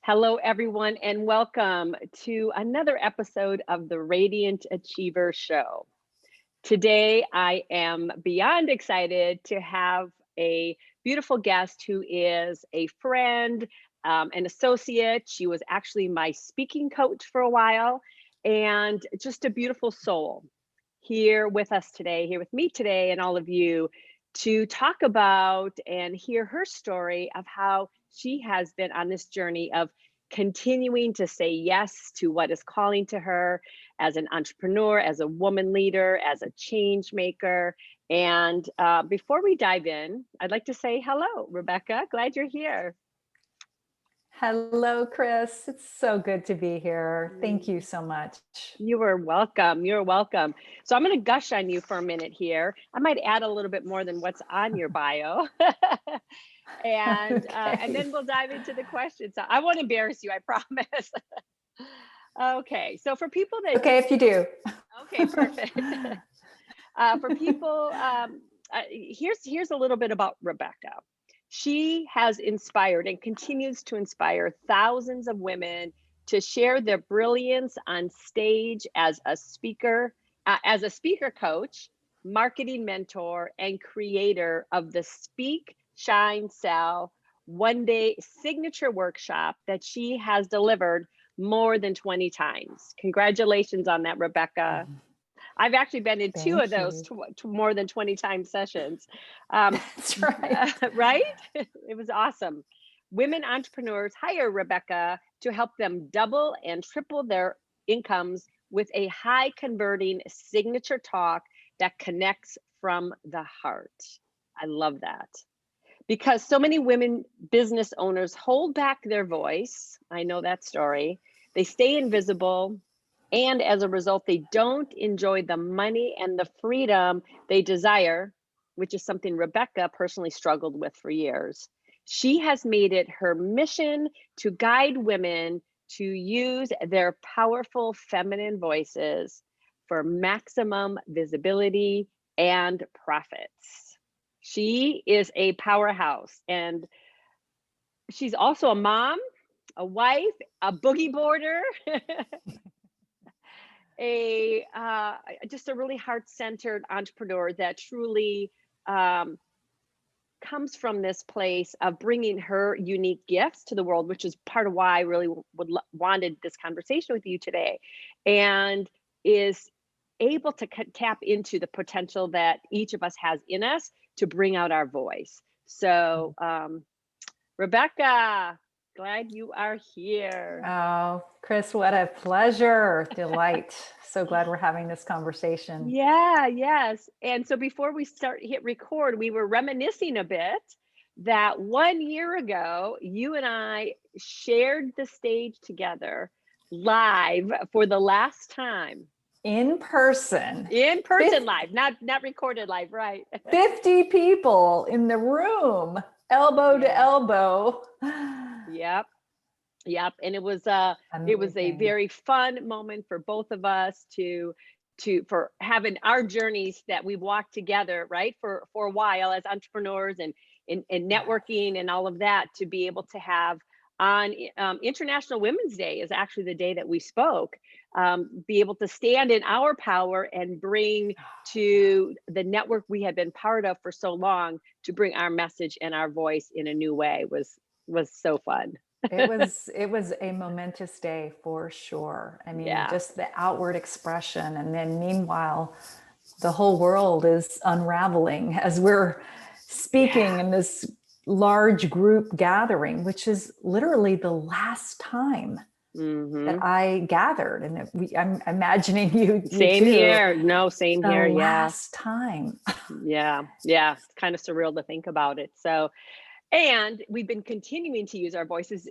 Hello, everyone, and welcome to another episode of the Radiant Achiever Show. Today, I am beyond excited to have a beautiful guest who is a friend, an associate. She was actually my speaking coach for a while, and just a beautiful soul here with us today, here with me today, and all of you to talk about and hear her story of how she has been on this journey of continuing to say yes to what is calling to her as an entrepreneur, as a woman leader, as a change maker. And before we dive in, I'd like to say hello, Rebecca. Glad you're here. Hello, Chris. It's so good to be here. Thank you so much. You are welcome. You're welcome. So I'm going to gush on you for a minute here. I might add a little bit more than what's on your bio. And then we'll dive into the questions. So I won't embarrass you, I promise. Okay. So for people that Okay, if you do. Okay, perfect. For people, here's a little bit about Rebecca. She has inspired and continues to inspire thousands of women to share their brilliance on stage as a speaker coach, marketing mentor, and creator of the Speak, Shine, Sell one-day signature workshop that she has delivered more than 20 times. Congratulations on that, Rebecca. I've actually been in two of those to more than 20 times sessions. That's right. Right? It was awesome. Women entrepreneurs hire Rebecca to help them double and triple their incomes with a high converting signature talk that connects from the heart. I love that. Because so many women business owners hold back their voice. I know that story. They stay invisible. And as a result, they don't enjoy the money and the freedom they desire, which is something Rebecca personally struggled with for years. She has made it her mission to guide women to use their powerful feminine voices for maximum visibility and profits. She is a powerhouse, and she's also a mom, a wife, a boogie boarder, just a really heart-centered entrepreneur that truly comes from this place of bringing her unique gifts to the world, which is part of why I really wanted this conversation with you today, and is able to tap into the potential that each of us has in us to bring out our voice. So, Rebecca, glad you are here. Oh, Chris, what a pleasure, delight. So glad we're having this conversation. Yeah, yes. And so before we hit record, we were reminiscing a bit that 1 year ago, you and I shared the stage together live for the last time. In person Live, not recorded live, right? 50 people in the room, elbow to elbow. Yep. And it was a very fun moment for both of us for having our journeys that we walked together, right? For a while as entrepreneurs and networking and all of that, to be able to have on International Women's Day is actually the day that we spoke, be able to stand in our power and bring to the network we had been part of for so long, to bring our message and our voice in a new way was so fun. It was a momentous day for sure. I mean, just the outward expression. And then meanwhile, the whole world is unraveling as we're speaking in this large group gathering, which is literally the last time that I gathered. And I'm imagining you same too. here. No, same the here. Last time. Yeah. It's kind of surreal to think about it. So, and we've been continuing to use our voices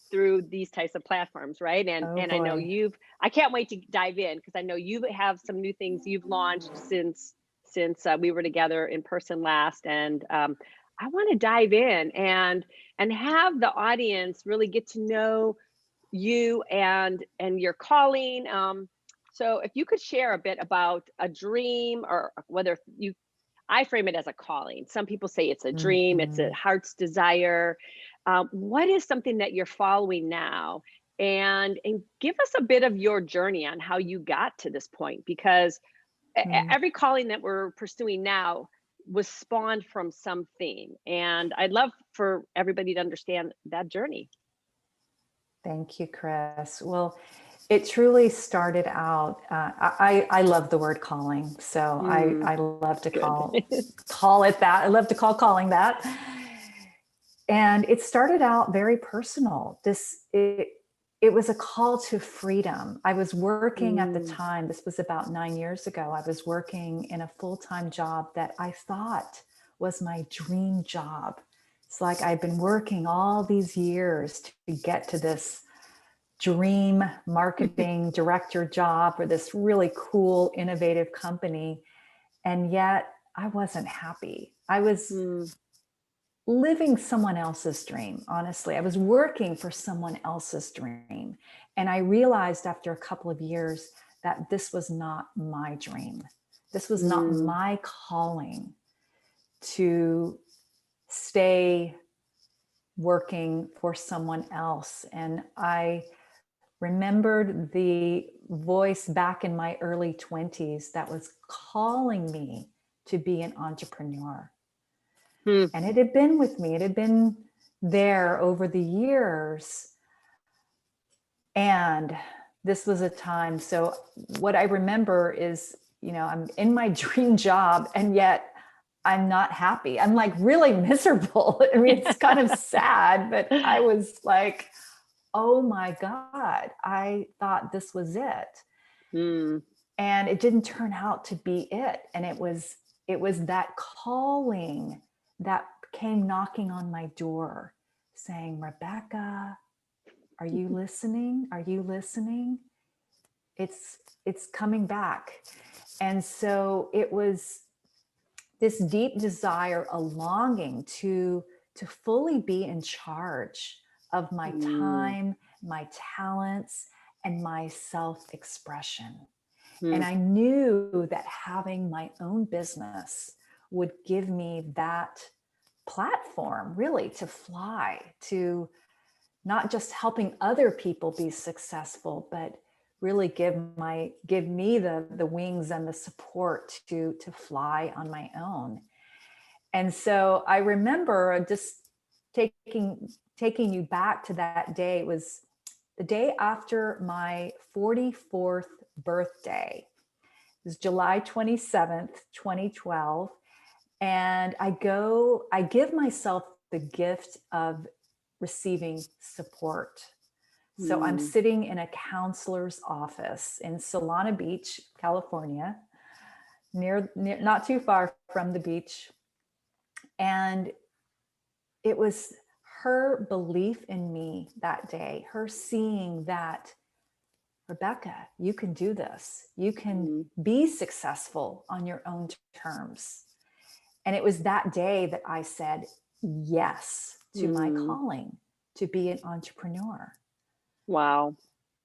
through these types of platforms, right? And I know I can't wait to dive in, because I know you have some new things you've launched since we were together in person last. And I want to dive in and have the audience really get to know you and your calling. So if you could share a bit about a dream, or whether I frame it as a calling. Some people say it's a dream, it's a heart's desire. What is something that you're following now? And give us a bit of your journey on how you got to this point, because Hmm. every calling that we're pursuing now was spawned from something. And I'd love for everybody to understand that journey. Thank you, Chris. Well, it truly started out. I love the word calling, so Mm, I love to good. call it that. I love to call calling that. And it started out very personal. It was a call to freedom. I was working at the Mm, time. This was about 9 years ago. I was working in a full-time job that I thought was my dream job. It's like I've been working all these years to get to this dream marketing director job for this really cool, innovative company. And yet I wasn't happy. I was mm, living someone else's dream, honestly. I was working for someone else's dream. And I realized after a couple of years that this was not my dream. This was not mm, my calling to stay working for someone else. And I remembered the voice back in my early 20s that was calling me to be an entrepreneur. mm, And it had been with me, it had been there over the years. And this was a time. So, what I remember is, I'm in my dream job, and yet I'm not happy. I'm like really miserable. I mean, it's kind of sad, but I was like, oh my God, I thought this was it. mm, And it didn't turn out to be it. And it was that calling that came knocking on my door saying, Rebecca, are you listening? Are you listening? It's coming back. And so it was this deep desire, a longing to fully be in charge of my mm, time, my talents, and my self-expression. And mm, I knew that having my own business would give me that platform really to fly, to not just helping other people be successful, but really give me the wings and the support to fly on my own. And so I remember just taking you back to that day. It was the day after my 44th birthday. It was July 27th, 2012. And I give myself the gift of receiving support. So I'm mm. sitting in a counselor's office in Solana Beach, California, near not too far from the beach. And it was her belief in me that day, her seeing that, Rebecca, you can do this. You can Mm, be successful on your own terms. And it was that day that I said yes to my mm. calling to be an entrepreneur. Wow.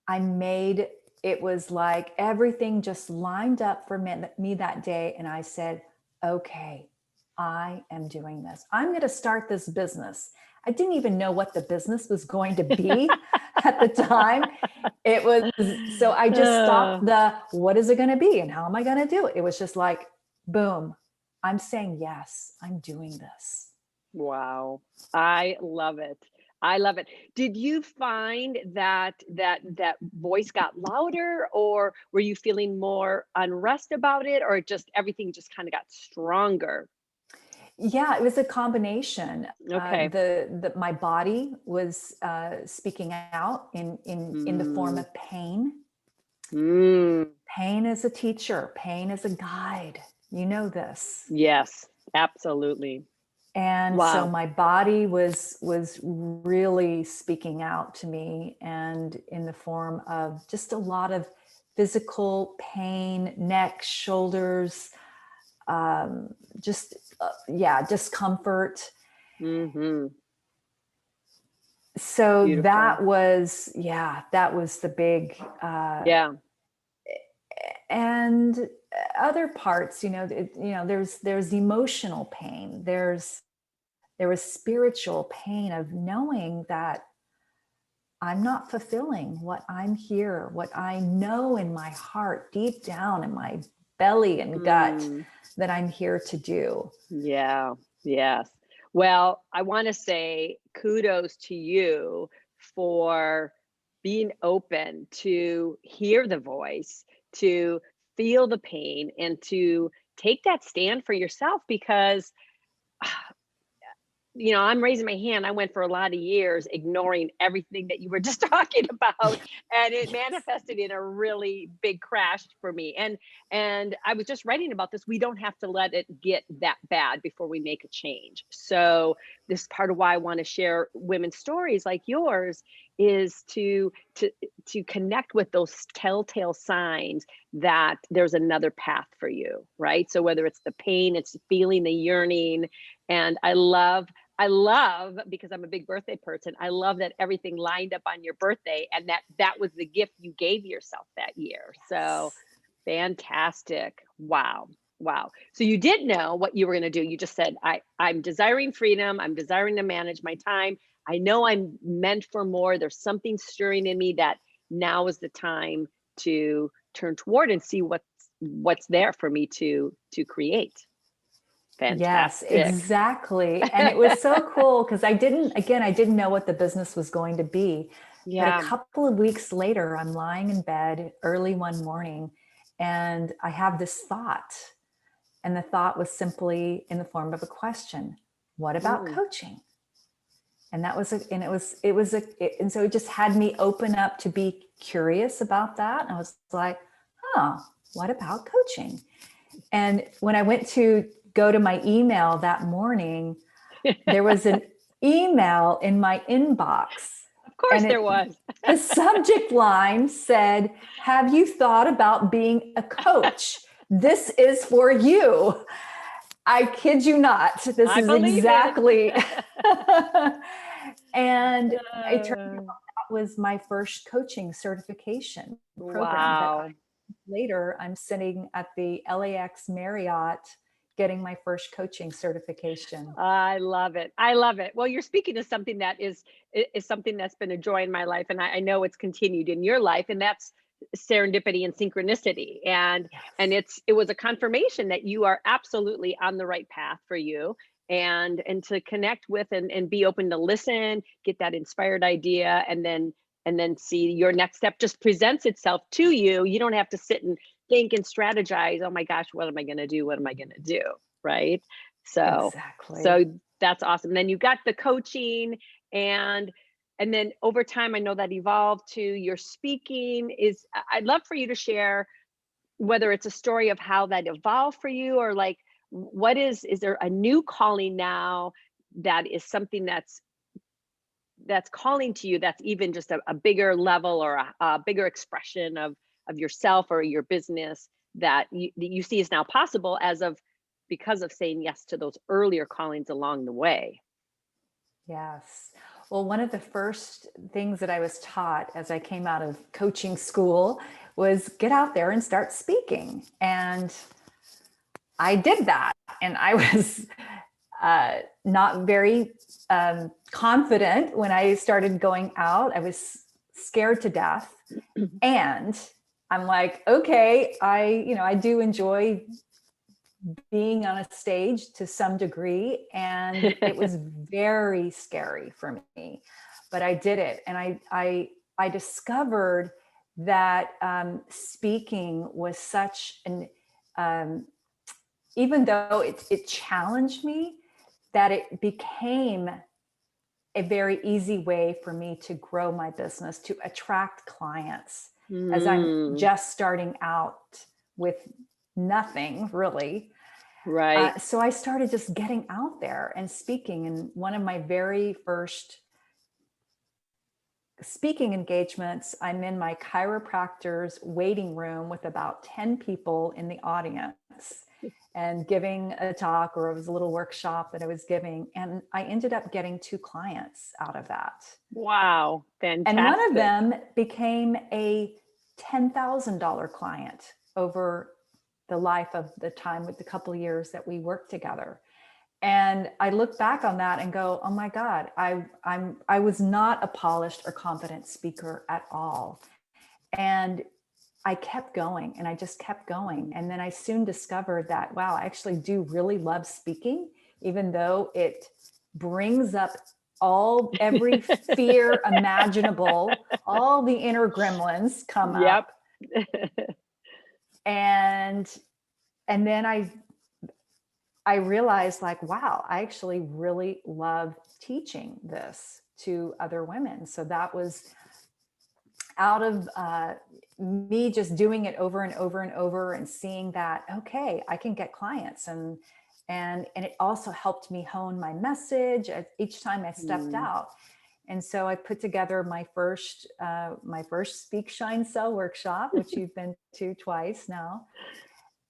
I made it was like everything just lined up for me that day. And I said, okay, I am doing this. I'm going to start this business. I didn't even know what the business was going to be at the time. It was so I just stopped what is it going to be and how am I going to do it? It was just like, boom, I'm saying yes, I'm doing this. Wow. I love it. I love it. Did you find that voice got louder, or were you feeling more unrest about it, or just everything just kind of got stronger? Yeah, it was a combination. Okay. The my body was speaking out in the form Mm, of pain. mm, Pain is a teacher. Pain is a guide. You know this. yes, absolutely. And so Wow. my body was really speaking out to me, and in the form of just a lot of physical pain, neck, shoulders, just yeah, discomfort. Hmm. So Beautiful. that was the big Yeah. and other parts, there's emotional pain, there's there was spiritual pain of knowing that I'm not fulfilling what I'm here, what I know in my heart, deep down in my belly and gut, that I'm here to do. Yeah. Yes. Well, I want to say kudos to you for being open to hear the voice, to feel the pain, and to take that stand for yourself, because I'm raising my hand. I went for a lot of years ignoring everything that you were just talking about, and it manifested in a really big crash for me. And I was just writing about this. We don't have to let it get that bad before we make a change. So this is part of why I want to share women's stories like yours, is to connect with those telltale signs that there's another path for you, right? So whether it's the pain, it's feeling the yearning. And I love, because I'm a big birthday person, I love that everything lined up on your birthday, and that was the gift you gave yourself that year. So fantastic. Wow. Wow. So you did know what you were going to do. You just said, I'm desiring freedom. I'm desiring to manage my time. I know I'm meant for more. There's something stirring in me that now is the time to turn toward and see what's there for me to create. Fantastic. Yes, exactly. And it was so cool because I didn't know what the business was going to be. Yeah. But a couple of weeks later, I'm lying in bed early one morning and I have this thought. And the thought was simply in the form of a question. What about coaching? And that was and so it just had me open up to be curious about that. And I was like, what about coaching? And when I went to go to my email that morning, there was an email in my inbox. Of course there was. The subject line said, "Have you thought about being a coach? This is for you." I kid you not. This is exactly. And it turned out that was my first coaching certification program. Wow. Later, I'm sitting at the LAX Marriott getting my first coaching certification. I love it. I love it. Well, you're speaking to something that is something that's been a joy in my life, and I know it's continued in your life, and that's serendipity and synchronicity. And it was a confirmation that you are absolutely on the right path for you, and to connect with and be open to listen, get that inspired idea, and then see your next step just presents itself to you. You don't have to sit and think and strategize. Oh my gosh, what am I going to do? What am I going to do? Right. So, so that's awesome. Then you got the coaching, and then over time, I know that evolved to your speaking. I'd love for you to share whether it's a story of how that evolved for you, or like, is there a new calling now that is something that's calling to you, that's even just a bigger level, or a bigger expression of yourself or your business that you see is now possible because of saying yes to those earlier callings along the way? Yes. Well, one of the first things that I was taught as I came out of coaching school was get out there and start speaking. And I did that. And I was not very confident when I started going out. I was scared to death. And I'm like, okay, I do enjoy being on a stage to some degree. And it was very scary for me, but I did it. And I discovered that speaking was such an, even though it challenged me, that it became a very easy way for me to grow my business, to attract clients as I'm just starting out with nothing really. Right. So I started just getting out there and speaking. And one of my very first speaking engagements, I'm in my chiropractor's waiting room with about 10 people in the audience and giving a talk, or it was a little workshop that I was giving. And I ended up getting 2 clients out of that. Wow. Fantastic. And one of them became a $10,000 client over the life of the time, with the couple of years that we worked together. And I look back on that and go, oh my God, I was not a polished or confident speaker at all. And I kept going and I just kept going. And then I soon discovered that, wow, I actually do really love speaking, even though it brings up every fear imaginable, all the inner gremlins come up. And then I realized, like, wow, I actually really love teaching this to other women. So that was out of me just doing it over and over and over and seeing that, okay, I can get clients. And it also helped me hone my message each time I stepped out. And so I put together my first Speak, Shine, Sell workshop, which you've been to twice now.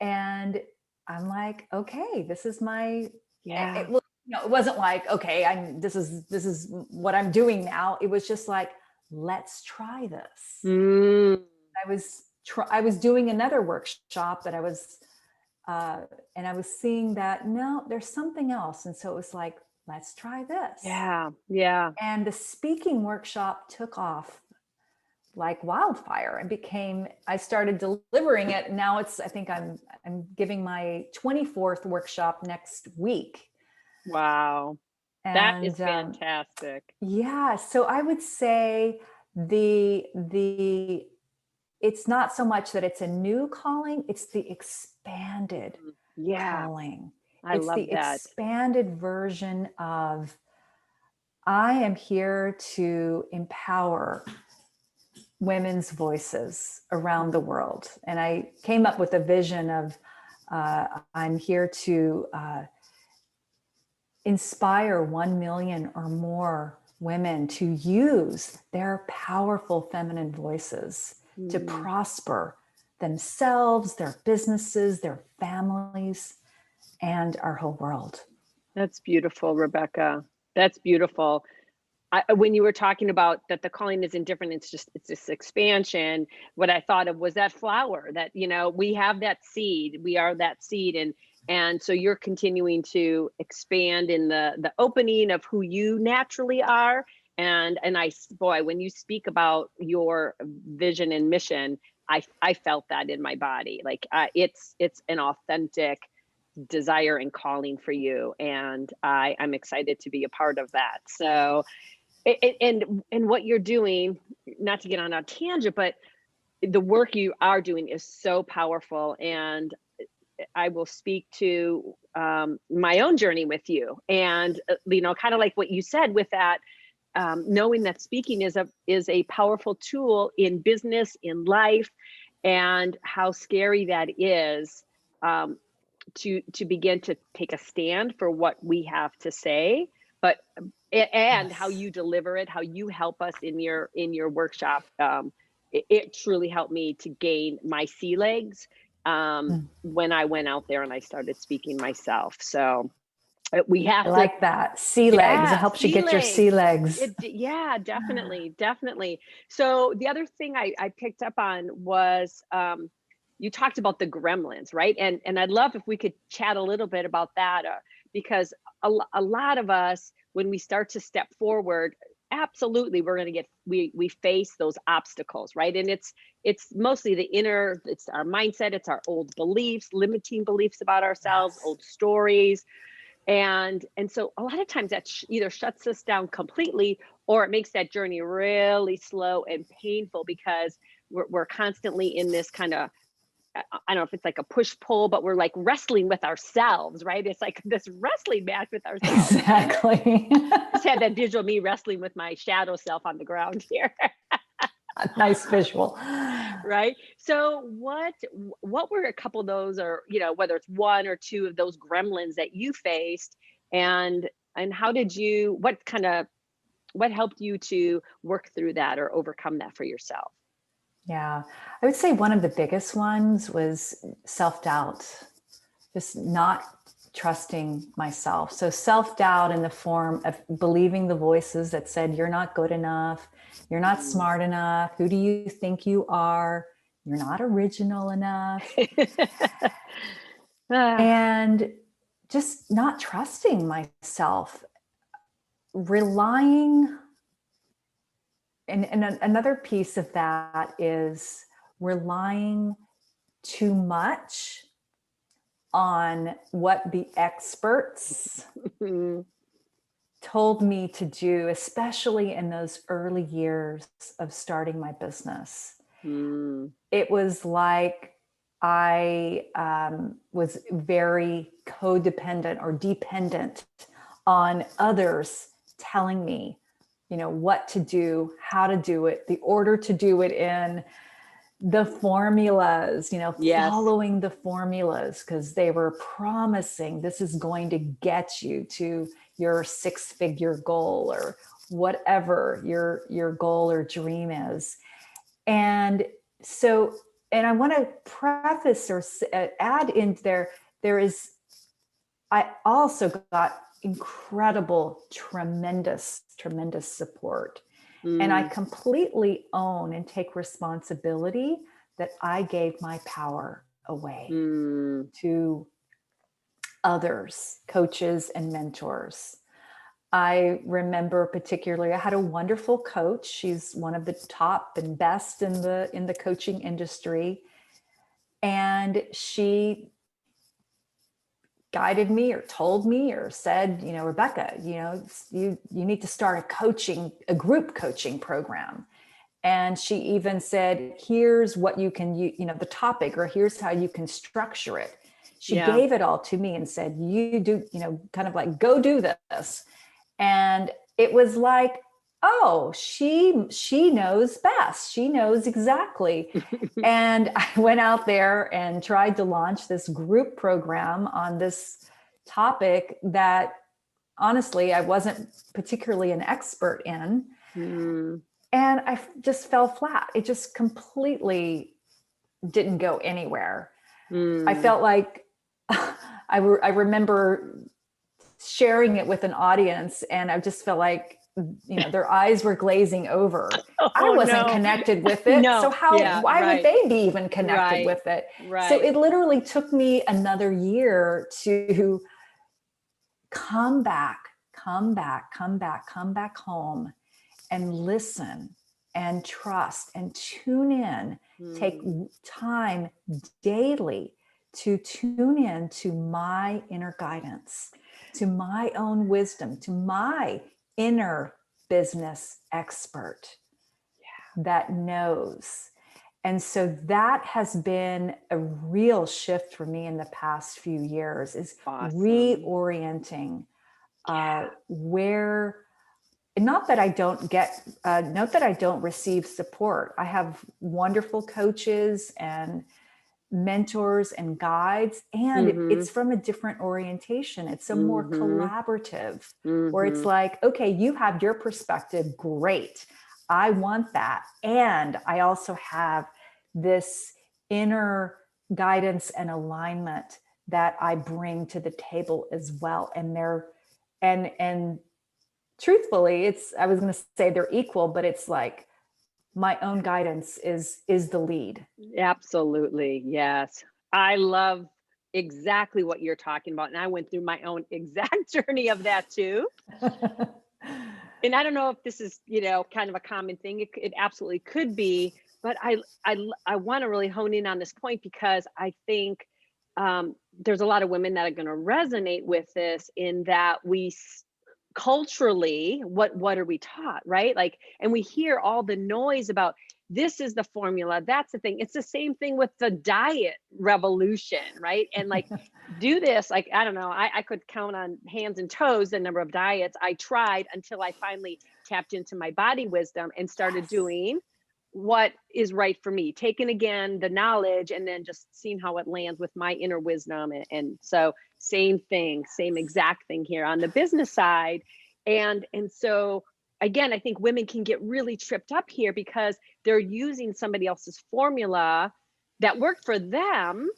And I'm like, okay, this is my, it wasn't like, okay, this is what I'm doing now. It was just like, let's try this. I was doing another workshop that I was, and I was seeing that, no, there's something else. And so it was like, let's try this. Yeah. And the speaking workshop took off like wildfire and I started delivering it. Now I think I'm giving my 24th workshop next week. Wow. That is fantastic. Yeah. So I would say it's not so much that it's a new calling, it's the expanded calling. I love that. It's the expanded version of, I am here to empower women's voices around the world. And I came up with a vision of, I'm here to inspire 1 million or more women to use their powerful feminine voices to prosper themselves, their businesses, their families, and our whole world. That's beautiful, Rebecca. That's beautiful. When you were talking about that the calling isn't different, it's this expansion. What I thought of was that flower that, we have that seed, we are that seed. And so you're continuing to expand in the opening of who you naturally are. And when you speak about your vision and mission, I felt that in my body. Like it's an authentic desire and calling for you. And I'm excited to be a part of that. So, and what you're doing, not to get on a tangent, but the work you are doing is so powerful. And I will speak to my own journey with you, and kind of like what you said with that, knowing that speaking is a powerful tool in business, in life, and how scary that is to begin to take a stand for what we have to say, and how you deliver it, how you help us in your workshop. It truly helped me to gain my sea legs when I went out there and I started speaking myself. So we have to like that sea legs. It helps you get your sea legs. Definitely. So the other thing I picked up on was you talked about the gremlins, right? And I'd love if we could chat a little bit about that, because a lot of us, when we start to step forward, absolutely, we're going to we face those obstacles, right? And it's mostly it's our mindset, it's our old beliefs, limiting beliefs about ourselves, old stories. And so a lot of times that either shuts us down completely, or it makes that journey really slow and painful, because we're constantly in this kind of, I don't know if it's like a push-pull, but we're like wrestling with ourselves, right? It's like this wrestling match with ourselves. Exactly. Just had that visual me wrestling with my shadow self on the ground here. Nice visual. Right. So what were a couple of those, or, whether it's one or two of those gremlins that you faced, and how did you, what helped you to work through that or overcome that for yourself? Yeah, I would say one of the biggest ones was self-doubt, just not trusting myself. So self-doubt in the form of believing the voices that said, you're not good enough, you're not smart enough, who do you think you are, you're not original enough. And just not trusting myself, relying. And another piece of that is relying too much on what the experts told me to do, especially in those early years of starting my business. It was like I was very codependent or dependent on others telling me, what to do, how to do it, the order to do it in, the formulas, Yes. following the formulas, because they were promising this is going to get you to your 6-figure goal or whatever your goal or dream is. And so, and I want to preface or add in I also got incredible, tremendous support. And I completely own and take responsibility that I gave my power away to others, coaches and mentors. I remember particularly, I had a wonderful coach. She's one of the top and best in the coaching industry. And she guided me or told me or said, Rebecca, you need to start a group coaching program. And she even said, here's what you can, the topic, or here's how you can structure it. She gave it all to me and said, you do, kind of like, go do this. And it was like, oh, she knows best. She knows exactly. And I went out there and tried to launch this group program on this topic that honestly, I wasn't particularly an expert in. And I just fell flat. It just completely didn't go anywhere. I felt like I remember sharing it with an audience, and I just felt like, their eyes were glazing over. I wasn't connected with it. So why would they be even connected with it? So it literally took me another year to come back home and listen and trust and tune in, take time daily to tune in to my inner guidance, to my own wisdom, to my inner business expert that knows. And so that has been a real shift for me in the past few years, is reorienting where, not that I don't receive support. I have wonderful coaches and mentors and guides, and it's from a different orientation. It's a more collaborative, where it's like, okay, you have your perspective, great, I want that, and I also have this inner guidance and alignment that I bring to the table as well. And truthfully, I was going to say they're equal, but it's like my own guidance is the lead. Absolutely. Yes. I love exactly what you're talking about. And I went through my own exact journey of that too. And I don't know if this is, kind of a common thing. It absolutely could be, but I want to really hone in on this point, because I think there's a lot of women that are going to resonate with this, in that we culturally, what are we taught, right? Like, and we hear all the noise about, this is the formula, that's the thing. It's the same thing with the diet revolution, right? And like, do this, like, I don't know, I could count on hands and toes the number of diets I tried until I finally tapped into my body wisdom and started doing what is right for me, taking again the knowledge and then just seeing how it lands with my inner wisdom. And so same exact thing here on the business side. And so again, I think women can get really tripped up here, because they're using somebody else's formula that worked for them.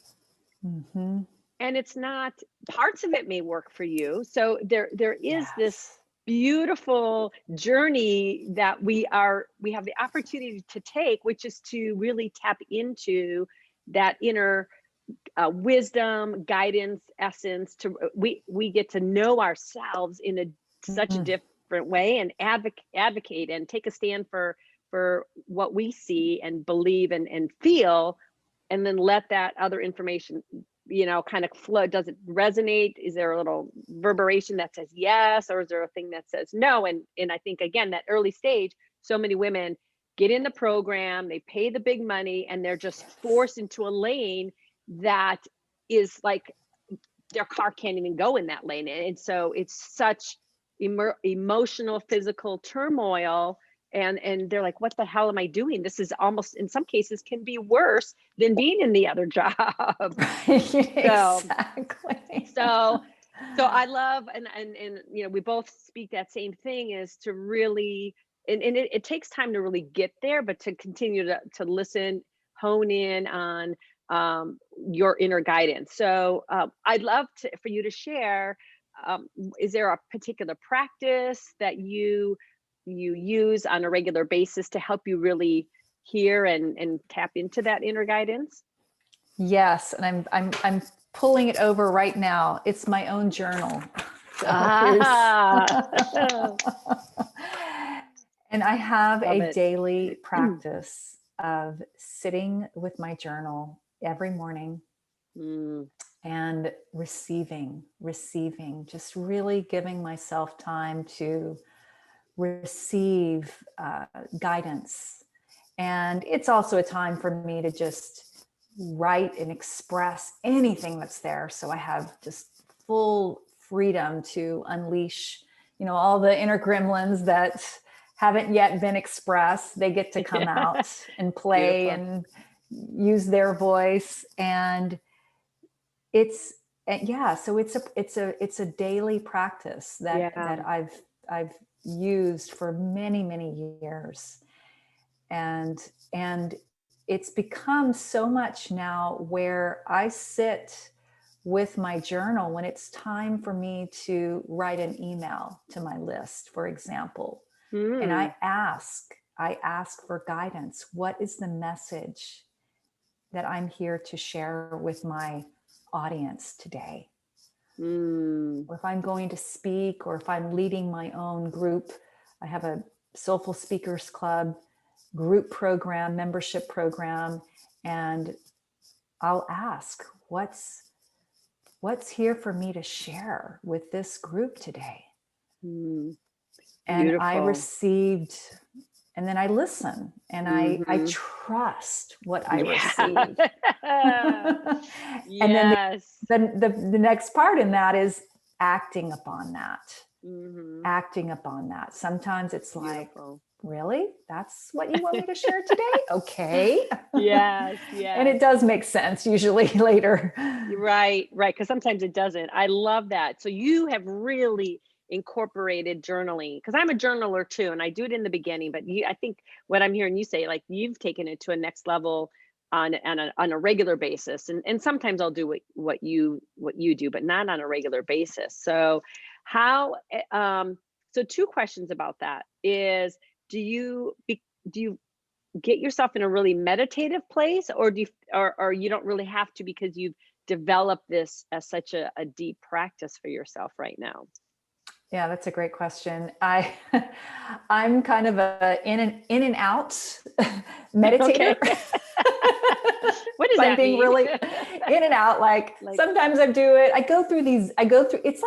And it's not, parts of it may work for you. So there is this beautiful journey that we have the opportunity to take, which is to really tap into that inner wisdom, guidance, essence. To we get to know ourselves in such a different way, and advocate and take a stand for what we see and believe and feel, and then let that other information, kind of flow. Does it resonate? Is there a little reverberation that says yes, or is there a thing that says no? And I think, again, that early stage, so many women get in the program, they pay the big money, and they're just forced into a lane that is like their car can't even go in that lane. And so it's such emotional, physical turmoil. And they're like, what the hell am I doing? This is almost, in some cases, can be worse than being in the other job. Exactly. So I love, and we both speak that same thing, is to really, and it takes time to really get there, but to continue to listen, hone in on your inner guidance. So I'd love for you to share, is there a particular practice that you use on a regular basis to help you really hear and tap into that inner guidance? Yes, and I'm pulling it over right now. It's my own journal. So and I have a daily practice of sitting with my journal every morning and receiving, just really giving myself time to receive guidance. And it's also a time for me to just write and express anything that's there. So I have just full freedom to unleash, all the inner gremlins that haven't yet been expressed. They get to come out and play and use their voice. And so it's a daily practice that I've used for many, many years. And it's become so much now where I sit with my journal when it's time for me to write an email to my list, for example. And I ask for guidance. What is the message that I'm here to share with my audience today? Or if I'm going to speak, or if I'm leading my own group, I have a Soulful Speakers Club group program, membership program, and I'll ask, what's here for me to share with this group today? And I received, and then I listen, and I trust what I received. And then the next part in that is acting upon that. Sometimes it's like, really? That's what you want me to share today? Okay. Yes. And it does make sense usually later. Right. Because sometimes it doesn't. I love that. So you have really incorporated journaling, because I'm a journaler too, and I do it in the beginning, but I think what I'm hearing you say, like, you've taken it to a next level on a regular basis. And sometimes I'll do what you do, but not on a regular basis. So how, so two questions about that is, do you get yourself in a really meditative place, or or you don't really have to, because you've developed this as such a deep practice for yourself right now? Yeah, that's a great question. I'm kind of a in and out meditator. What does that mean? Really in and out. Like sometimes I do it. I go through. It's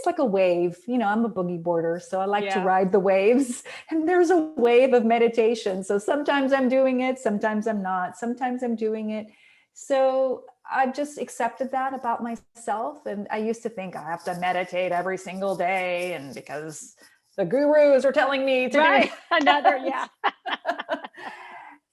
like a wave. I'm a boogie boarder, so I like to ride the waves. And there's a wave of meditation. So sometimes I'm doing it. Sometimes I'm not. Sometimes I'm doing it. So I've just accepted that about myself. And I used to think I have to meditate every single day, and because the gurus are telling me to do another,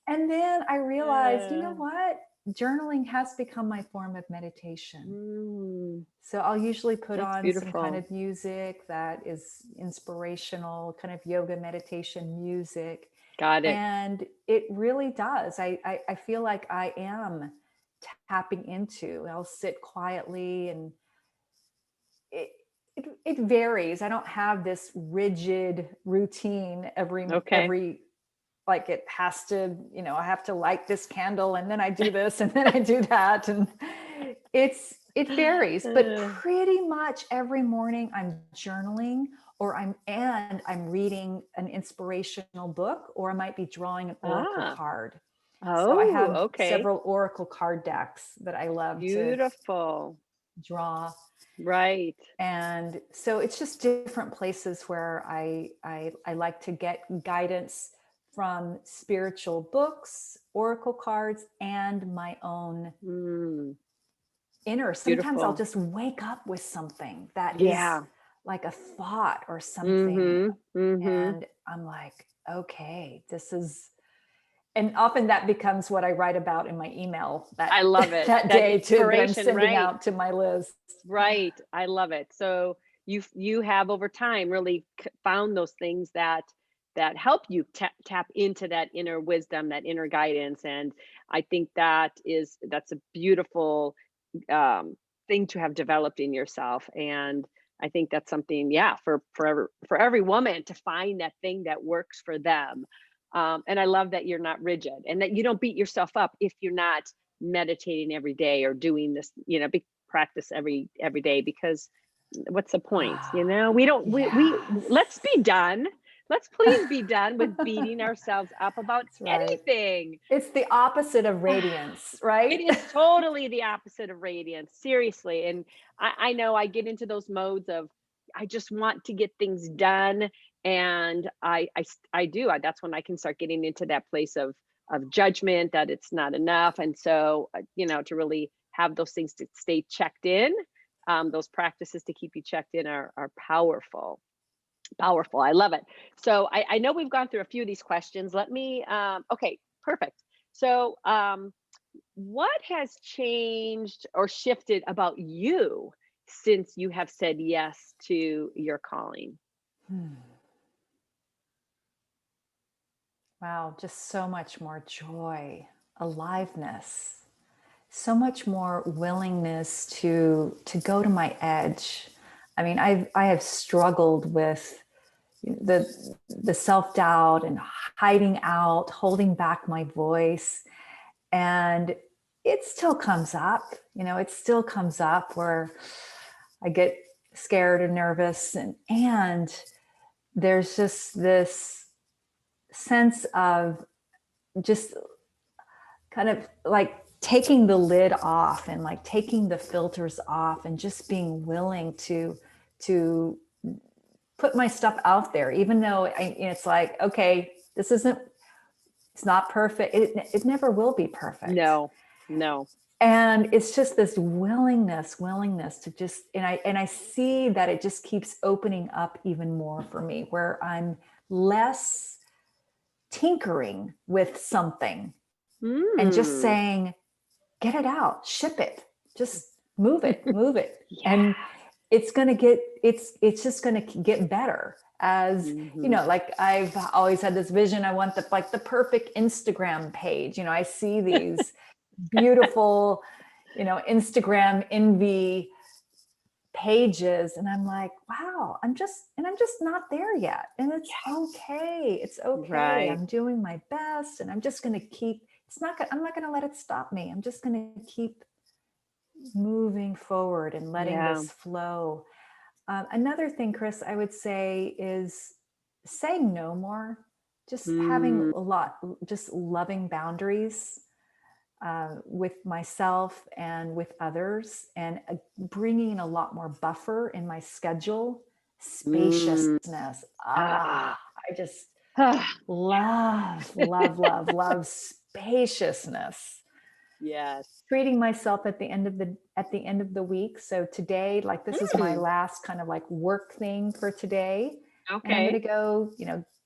And then I realized, you know what? Journaling has become my form of meditation. So I'll usually put on some kind of music that is inspirational, kind of yoga meditation music. Got it. And it really does. I feel like I am tapping into. I'll sit quietly, and it varies. I don't have this rigid routine every like it has to, I have to light this candle, and then I do this, and then I do that. And It varies, but Uh, pretty much every morning I'm journaling, or I'm reading an inspirational book, or I might be drawing an oracle ah, card. So I oh, have okay. several oracle card decks that I love to Beautiful. draw. Right. And so it's just different places where I like to get guidance from spiritual books, oracle cards, and my own Mm, inner. Sometimes I'll beautiful. just wake up with something that is Yeah. like a thought or something. Mm-hmm. Mm-hmm. And I'm like, okay, this is, and often that becomes what I write about in my email that I love it. that That day too, that I'm inspiration, sending right? out to my list. Right. I love it. So you have over time really found those things that help you tap into that inner wisdom, that inner guidance, and I think that's a beautiful um, thing to have developed in yourself. And I think that's something, yeah, for every woman to find that thing that works for them. And I love that you're not rigid and that you don't beat yourself up if you're not meditating every day or doing this, big practice every day, because what's the point? We don't, we let's Yes. be done. Let's please be done with beating ourselves up about That's right. anything. It's the opposite of radiance, It right? is totally the opposite of radiance, seriously. And I know I get into those modes of I just want to get things done, and I do. That's when I can start getting into that place of judgment that it's not enough, and so to really have those things to stay checked in, those practices to keep you checked in are powerful. Powerful. I love it. So I know we've gone through a few of these questions. Let me. Okay, perfect. So what has changed or shifted about you since you have said yes to your calling? Hmm. Wow, just so much more joy, aliveness, so much more willingness to go to my edge. I mean, I have struggled with the self-doubt and hiding out, holding back my voice. And it still comes up, it still comes up where I get scared or nervous, and there's just this sense of just kind of like taking the lid off and like taking the filters off and just being willing to put my stuff out there, even though it's like, okay, it's not perfect. It never will be perfect. No, no. And it's just this willingness to just, and I see that it just keeps opening up even more for me, where I'm less tinkering with something and just Mm. saying, get it out, ship it, just move it. Yeah. And it's just going to get better, as Hmm. like I've always had this vision. I want the perfect Instagram page. I see these beautiful, Instagram envy pages, and I'm like, wow, I'm just not there yet. And it's okay. It's okay. Right. I'm doing my best, and I'm just going to keep, I'm not going to let it stop me. I'm just going to keep moving forward and letting Yeah. this flow. Another thing, Chris, I would say is saying no more, just having Mm. just loving boundaries with myself and with others, and bringing a lot more buffer in my schedule, Mm. spaciousness. Ah. I just love spaciousness. Yes. Treating myself at the end of the week. So today, like, this is my Mm. last kind of like work thing for today, and I'm going to Okay. go,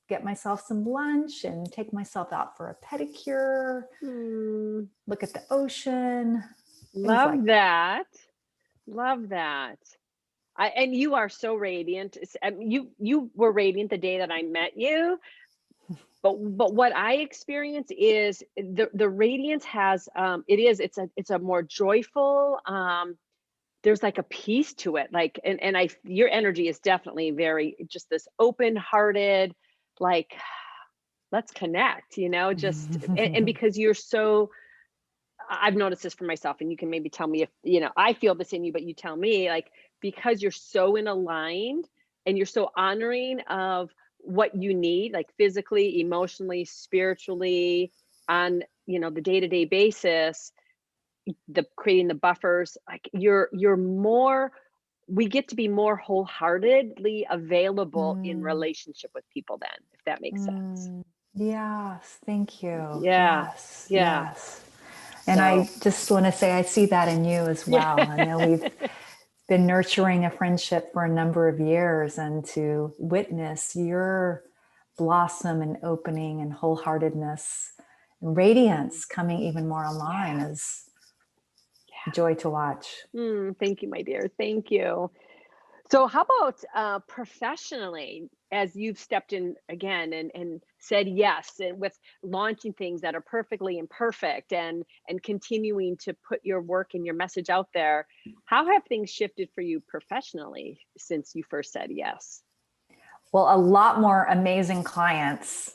get myself some lunch and take myself out for a pedicure, Mm. look at the ocean, things like Love that. Love that. And you are so radiant. You were radiant the day that I met you. But what I experience is the radiance has it's a more joyful, there's like a peace to it, like, and I your energy is definitely very just this open-hearted, like, let's connect, just, and that. because you're so I've noticed this for myself, and you can maybe tell me if, I feel this in you, but you tell me, like, because you're so in aligned and you're so honoring of what you need, like physically, emotionally, spiritually, on, the day-to-day basis, the creating the buffers, like you're more, we get to be more wholeheartedly available in Mm, relationship with people then, if that makes sense. mm. Yes, thank you. Yeah. Yes, Yeah. yes. And So, I just want to say I see that in you as yeah. well. I know we've been nurturing a friendship for a number of years, and to witness your blossom and opening and wholeheartedness and radiance coming even more online Yeah. is a joy to watch. Thank you, my dear. Thank you. So, how about professionally, as you've stepped in again and said yes, and with launching things that are perfectly imperfect, and continuing to put your work and your message out there? How have things shifted for you professionally since you first said yes? Well, a lot more amazing clients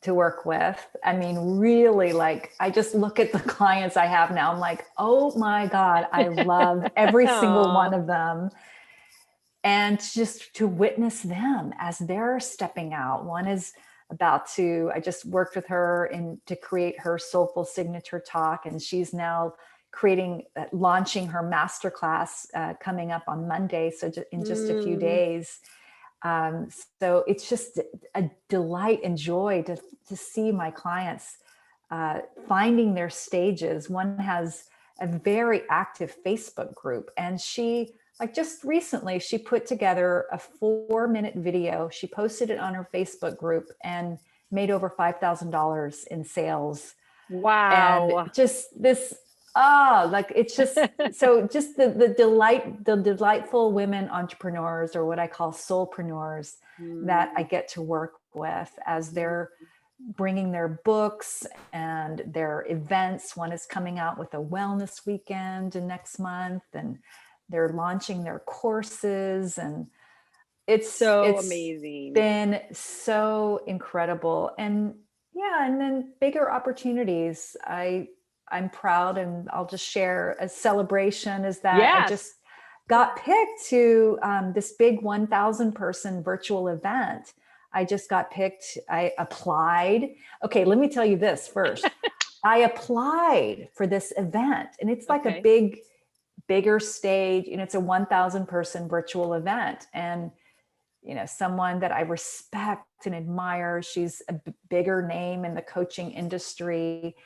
to work with. I mean, really, like, I just look at the clients I have now. I'm like, oh my God, I love every single Aw. one of them. And just to witness them as they're stepping out. One is about to, I just worked with her to create her soulful signature talk. And she's now launching her masterclass coming up on Monday. So in just a few Mm, days. Um, so it's just a delight and joy to see my clients finding their stages. One has a very active Facebook group, and she, like, just recently, she put together a 4-minute video. She posted it on her Facebook group and made over $5,000 in sales. And wow. just this, like, it's just so, just the delightful women entrepreneurs, or what I call soulpreneurs, that I Mm, get to work with as mm, they're bringing their books and their events. One is coming out with a wellness weekend next month, and they're launching their courses, and so it's amazing. been so incredible. And yeah, and then bigger opportunities. I'm proud, and I'll just share a celebration, is that I Yes. just got picked to this big 1,000 person virtual event. I just got picked. I applied. Okay, let me tell you this first. I applied for this event, and it's like a Okay. bigger stage. It's a 1,000 person virtual event. And someone that I respect and admire. She's a bigger name in the coaching industry.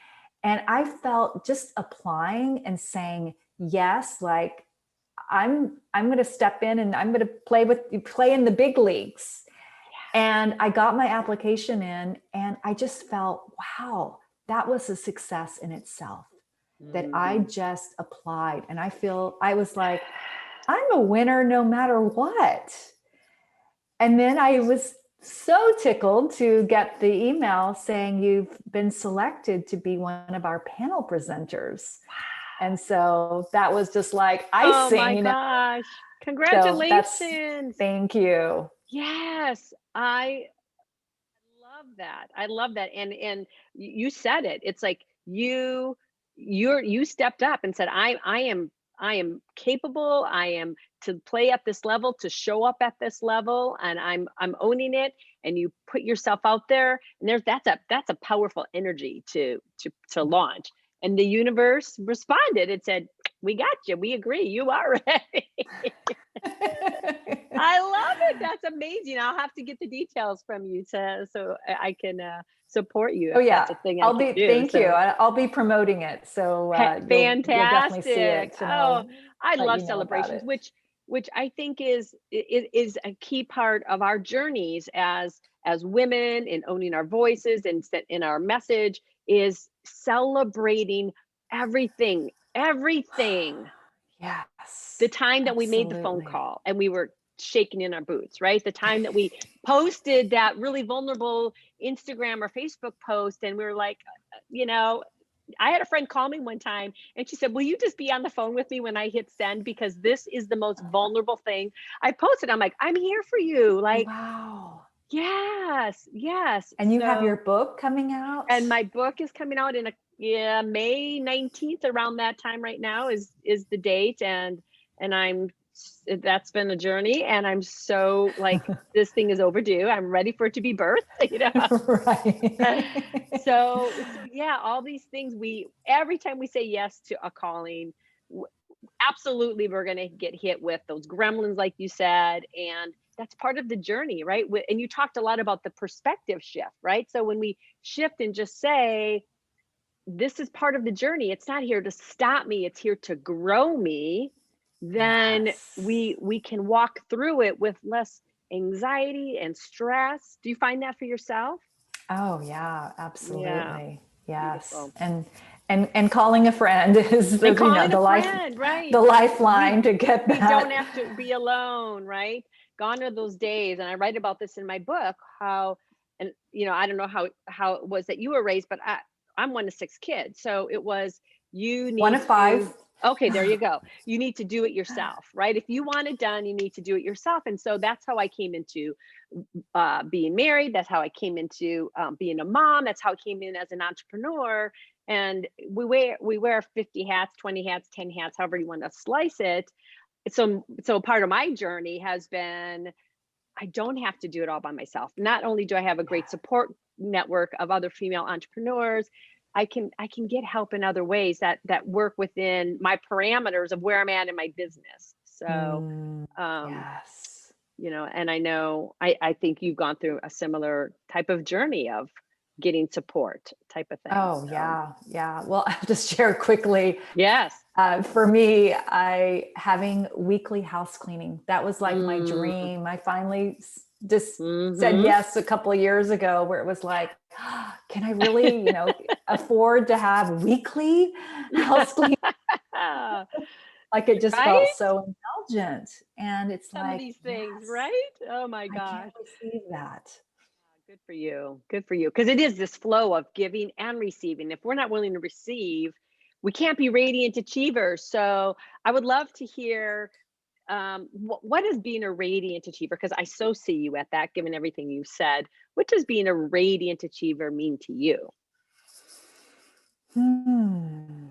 And I felt, just applying and saying yes, like, I'm going to step in and I'm going to play in the big leagues. And I got my application in, and I just felt, wow, that was a success in itself, that I Mhm. just applied. And I was like, I'm a winner no matter what. And then I was so tickled to get the email saying, you've been selected to be one of our panel presenters. And so that was just like Oh icing, my gosh. So that's, Congratulations. thank you. Yes, I love that. I love that. And you said it. It's like you stepped up and said, I am capable. I am to play at this level, to show up at this level, and I'm owning it. And you put yourself out there, and that's a powerful energy to launch. And the universe responded. It said, we got you. We agree. You are ready. I love it. That's amazing. I'll have to get the details from you so I can support you Oh if that's yeah, a thing I can do. thank you. So I'll be promoting it. So you'll definitely see fantastic. it, and Oh, I'll I let love you know about celebrations, it. which I think is a key part of our journeys as women in owning our voices and in our message, is celebrating everything. The Yes, time that we made the phone absolutely. call and we were shaking in our boots, right? The time that we posted that really vulnerable Instagram or Facebook post, and we were like, you know, I had a friend call me one time and she said, will you just be on the phone with me when I hit send? Because this is the most vulnerable thing I posted. I'm like, I'm here for you. Like, Wow. yes, yes. And you have your So, book coming out? and my book is coming out in Yeah, May 19th, around that time right now is the date. And that's been a journey, and I'm so like, this thing is overdue. I'm ready for it to be birthed, you know. Right. So yeah, all these things, every time we say yes to a calling, absolutely we're going to get hit with those gremlins, like you said, and that's part of the journey, right? And you talked a lot about the perspective shift, right? So when we shift and just say, this is part of the journey, it's not here to stop me, it's here to grow me, then Yes. we can walk through it with less anxiety and stress. Do you find that for yourself? Oh yeah, Yeah, absolutely. Yes. beautiful. And calling a friend is And the calling a life, friend, right? the lifeline to get We don't have that. to be alone, right? Gone are those days, and I write about this in my book, how, and I don't know how it was that you were raised, but I'm one of 6 kids. So it was, you One need of five. to, okay, there you go. You need to do it yourself, right? If you want it done, you need to do it yourself. And so that's how I came into being married. That's how I came into being a mom. That's how I came in as an entrepreneur. And we wear 50 hats, 20 hats, 10 hats, however you want to slice it. So part of my journey has been, I don't have to do it all by myself. Not only do I have a great support network of other female entrepreneurs, I can get help in other ways that work within my parameters of where I'm at in my business. So um Yes. and I think you've gone through a similar type of journey of getting support type of thing. Oh So yeah, yeah. Well, I'll just share quickly. yes. For me, I having weekly house cleaning, that was like my Mm, dream. I finally just said mm-hmm. yes a couple of years ago, where it was like, can I really, afford to have weekly house cleaning? Like it just felt Right? so indulgent. And it's Some of like, these things, yes, right? Oh my I can't gosh. receive that. Good for you. Good for you. Because it is this flow of giving and receiving. If we're not willing to receive, we can't be radiant achievers. So I would love to hear, what is being a radiant achiever? Because I so see you at that, given everything you've said. What does being a radiant achiever mean to you? Hmm.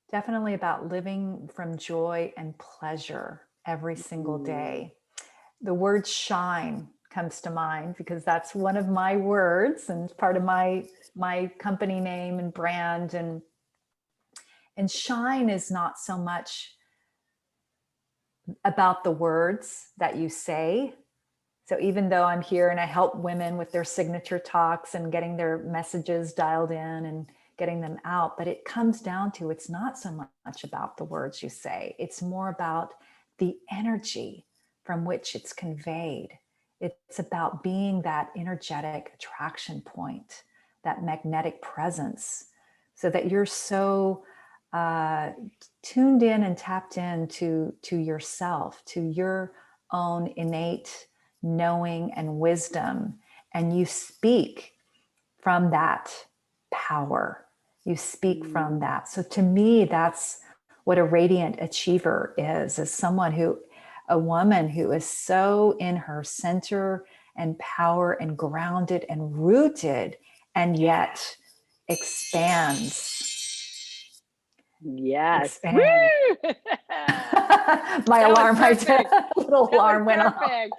Definitely about living from joy and pleasure every single Mm, day. The word shine comes to mind because that's one of my words and part of my company name and brand. And shine is not so much about the words that you say. So even though I'm here and I help women with their signature talks and getting their messages dialed in and getting them out, but it comes down to, it's not so much about the words you say. It's more about the energy from which it's conveyed. It's about being that energetic attraction point, that magnetic presence, so that you're so uh, tuned in and tapped in to yourself, to your own innate knowing and wisdom. And you speak from that power. You speak from mm, that. So to me, that's what a radiant achiever is someone who, a woman who is so in her center and power and grounded and rooted, and yeah. yet expands, Yes. Woo! expands. My That was alarm, my perfect. little That was alarm went off. perfect.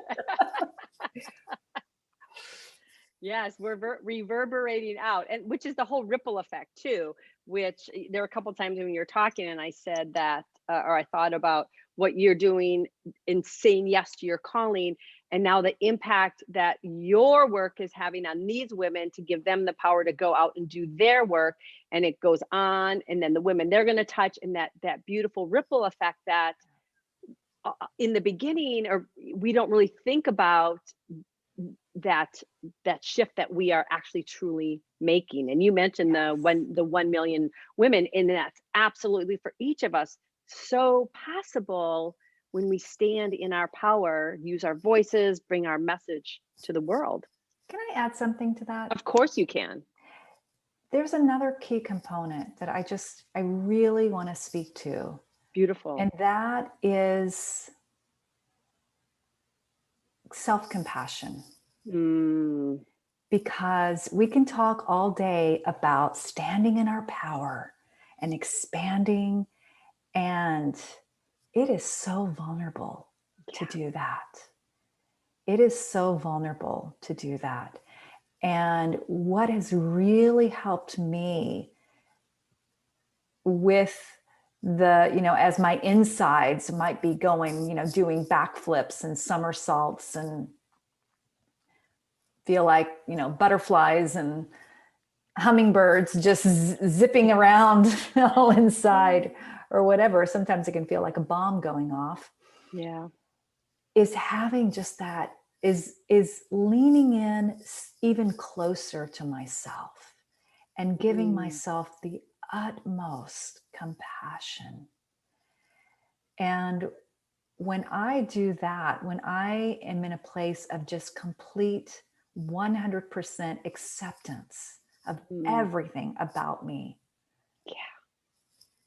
Yes, we're reverberating out, and which is the whole ripple effect too. Which there were a couple times when you were talking, and I said that, or I thought about what you're doing in saying yes to your calling, and now the impact that your work is having on these women to give them the power to go out and do their work, and it goes on, and then the women they're going to touch, and that beautiful ripple effect that in the beginning, or we don't really think about that that shift that we are actually truly making. And you mentioned the 1 million women, and that's absolutely for each of us so possible when we stand in our power, use our voices, bring our message to the world. Can I add something to that? Of course you can. There's another key component that I really want to speak to, Beautiful. and that is self-compassion. Mm, because we can talk all day about standing in our power and expanding, and it is so vulnerable to do that. It is so vulnerable to do that. And what has really helped me with the, as my insides might be going, doing backflips and somersaults and feel like, butterflies and hummingbirds just zipping around all inside or whatever. Sometimes it can feel like a bomb going off. Yeah. Is having just that, is leaning in even closer to myself and giving myself the utmost compassion. And when I do that, when I am in a place of just complete 100% acceptance of everything about me,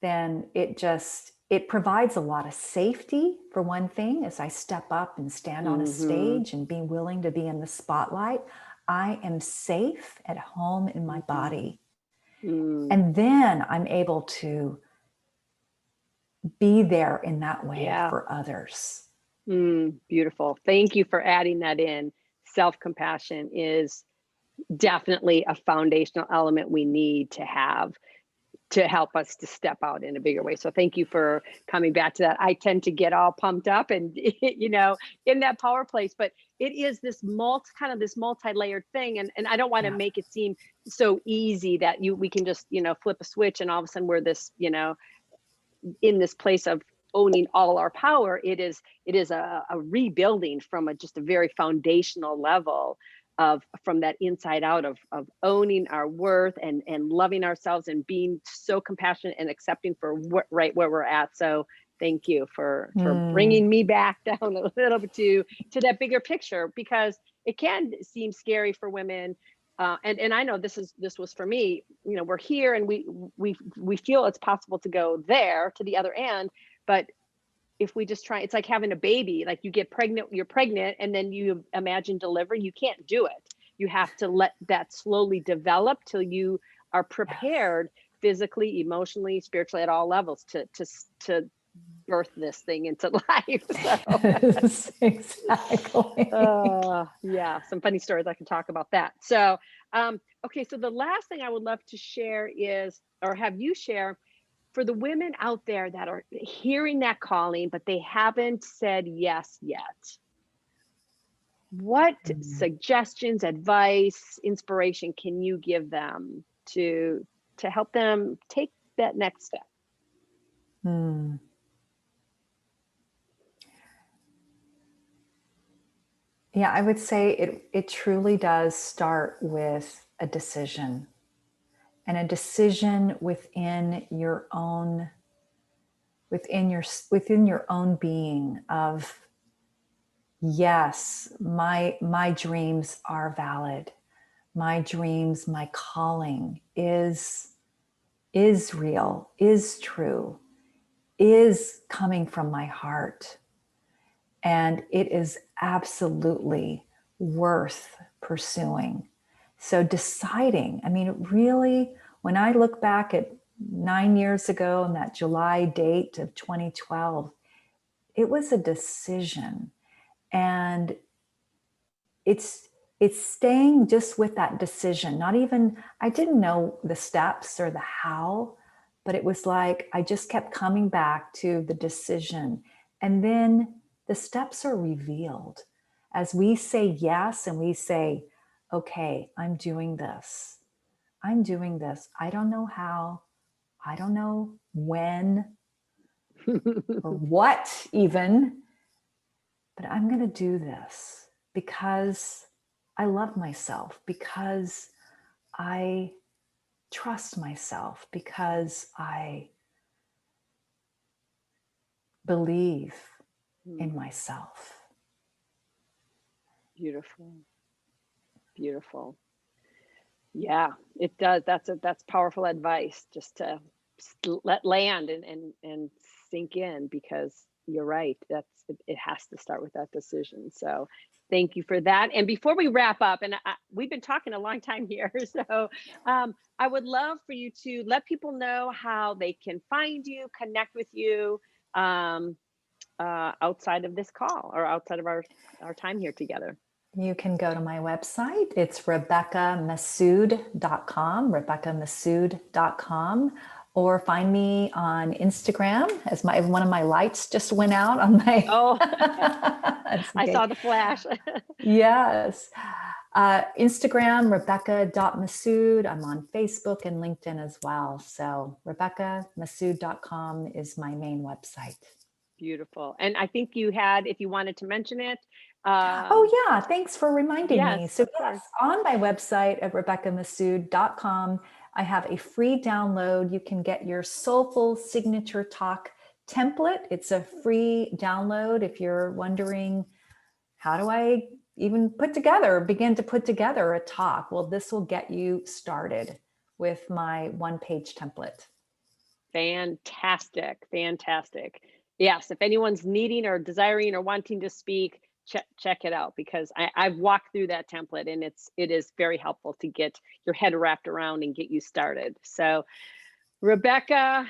then it provides a lot of safety, for one thing, as I step up and stand on a stage and be willing to be in the spotlight. I am safe at home in my body. And then I'm able to be there in that way for others. Beautiful. Thank you for adding that in. Self-compassion is definitely a foundational element we need to have to help us to step out in a bigger way. So thank you for coming back to that. I tend to get all pumped up and, in that power place, but it is this multi-layered thing. And I don't want to make it seem so easy that we can just, flip a switch and all of a sudden we're this, in this place of owning all our power. It is a rebuilding from just a very foundational level from that inside out of owning our worth and loving ourselves and being so compassionate and accepting for right where we're at. So thank you for bringing me back down a little bit to that bigger picture, because it can seem scary for women. And I know this was for me. We're here and we feel it's possible to go there to the other end, but if we just try, it's like having a baby. Like you're pregnant, and then you imagine delivery. You can't do it. You have to let that slowly develop till you are prepared physically, emotionally, spiritually, at all levels to birth this thing into life. So. Exactly. Some funny stories I can talk about that. So, okay. So the last thing I would love to share or have you share, for the women out there that are hearing that calling, but they haven't said yes yet. What suggestions, advice, inspiration can you give them to help them take that next step? Yeah, I would say it truly does start with a decision, and a decision within your own being of, yes, my dreams are valid. My dreams, my calling is real, is true, is coming from my heart. And it is absolutely worth pursuing. So deciding, really, when I look back at 9 years ago and that July date of 2012, it was a decision. And it's staying just with that decision. Not even, I didn't know the steps or the how, but it was like I just kept coming back to the decision. And then the steps are revealed as we say yes, and we say, okay, I'm doing this. I'm doing this. I don't know how. I don't know when or what even, but I'm going to do this because I love myself, because I trust myself, because I believe in myself. Beautiful. Beautiful. Yeah, it does. That's powerful advice, just to let land and sink in, because you're right. It has to start with that decision. So thank you for that. And before we wrap up, and we've been talking a long time here. So I would love for you to let people know how they can find you, connect with you, um, outside of this call or outside of our time here together. You can go to my website. It's rebeccamassoud.com, rebeccamassoud.com, or find me on Instagram, as one of my lights just went out on my. Oh, okay. I saw the flash. Yes. Instagram, rebecca.massoud. I'm on Facebook and LinkedIn as well. So rebeccamassoud.com is my main website. Beautiful. And I think you had, if you wanted to mention it. Oh yeah, thanks for reminding me. So yes, on my website at rebeccamassoud.com, I have a free download. You can get your Soulful Signature Talk template. It's a free download if you're wondering, how do I even begin to put together a talk? Well, this will get you started with my one-page template. Fantastic. Fantastic. Yes. If anyone's needing or desiring or wanting to speak, check it out, because I've walked through that template, and it is very helpful to get your head wrapped around and get you started. So Rebecca,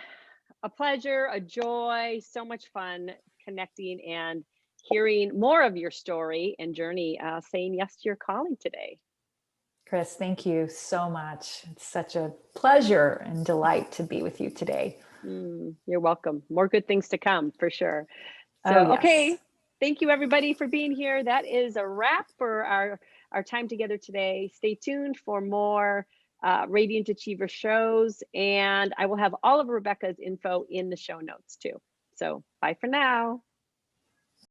a pleasure, a joy, so much fun connecting and hearing more of your story and journey, saying yes to your calling today. Chris, thank you so much. It's such a pleasure and delight to be with you today. You're welcome. More good things to come for sure. So, oh, yes. Okay. Thank you everybody for being here. That is a wrap for our time together today. Stay tuned for more Radiant Achiever shows, and I will have all of Rebecca's info in the show notes too. So bye for now.